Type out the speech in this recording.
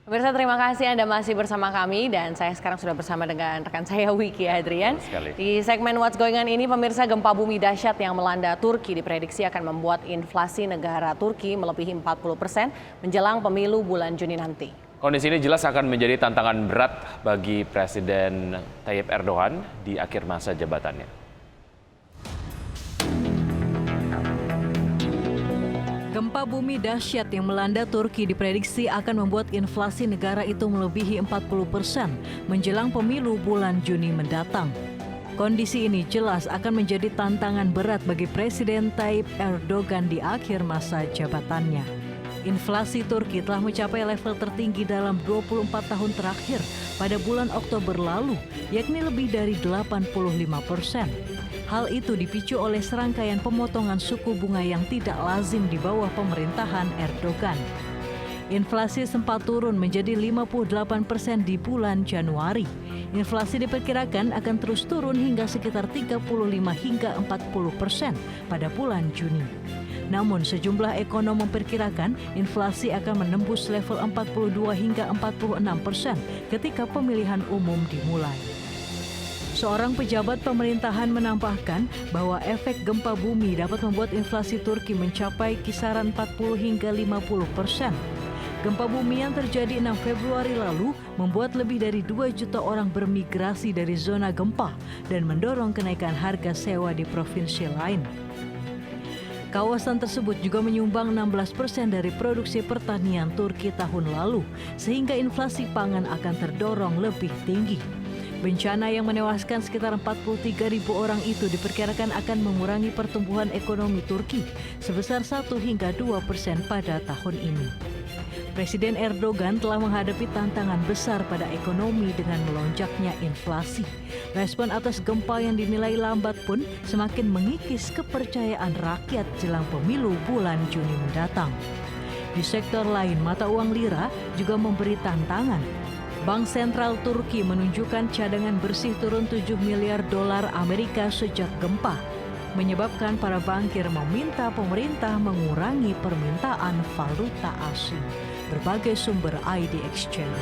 Pemirsa, terima kasih Anda masih bersama kami dan saya sekarang sudah bersama dengan rekan saya Wiki Hadrian. Di segmen What's Going On ini, pemirsa, gempa bumi dahsyat yang melanda Turki diprediksi akan membuat inflasi negara Turki melebihi 40% menjelang pemilu bulan Juni nanti. Kondisi ini jelas akan menjadi tantangan berat bagi Presiden Tayyip Erdogan di akhir masa jabatannya. Gempa bumi dahsyat yang melanda Turki diprediksi akan membuat inflasi negara itu melebihi 40% menjelang pemilu bulan Juni mendatang. Kondisi ini jelas akan menjadi tantangan berat bagi Presiden Tayyip Erdogan di akhir masa jabatannya. Inflasi Turki telah mencapai level tertinggi dalam 24 tahun terakhir pada bulan Oktober lalu, yakni lebih dari 85%. Hal itu dipicu oleh serangkaian pemotongan suku bunga yang tidak lazim di bawah pemerintahan Erdogan. Inflasi sempat turun menjadi 58% di bulan Januari. Inflasi diperkirakan akan terus turun hingga sekitar 35 hingga 40% pada bulan Juni. Namun sejumlah ekonom memperkirakan inflasi akan menembus level 42 hingga 46% ketika pemilihan umum dimulai. Seorang pejabat pemerintahan menambahkan bahwa efek gempa bumi dapat membuat inflasi Turki mencapai kisaran 40 hingga 50%. Gempa bumi yang terjadi 6 Februari lalu membuat lebih dari 2 juta orang bermigrasi dari zona gempa dan mendorong kenaikan harga sewa di provinsi lain. Kawasan tersebut juga menyumbang 16% dari produksi pertanian Turki tahun lalu, sehingga inflasi pangan akan terdorong lebih tinggi. Bencana yang menewaskan sekitar 43.000 orang itu diperkirakan akan mengurangi pertumbuhan ekonomi Turki sebesar 1 hingga 2% pada tahun ini. Presiden Erdogan telah menghadapi tantangan besar pada ekonomi dengan melonjaknya inflasi. Respon atas gempa yang dinilai lambat pun semakin mengikis kepercayaan rakyat jelang pemilu bulan Juni mendatang. Di sektor lain, mata uang lira juga memberi tantangan. Bank Sentral Turki menunjukkan cadangan bersih turun 7 miliar dolar Amerika sejak gempa, menyebabkan para bankir meminta pemerintah mengurangi permintaan valuta asing. Berbagai sumber ID Exchange.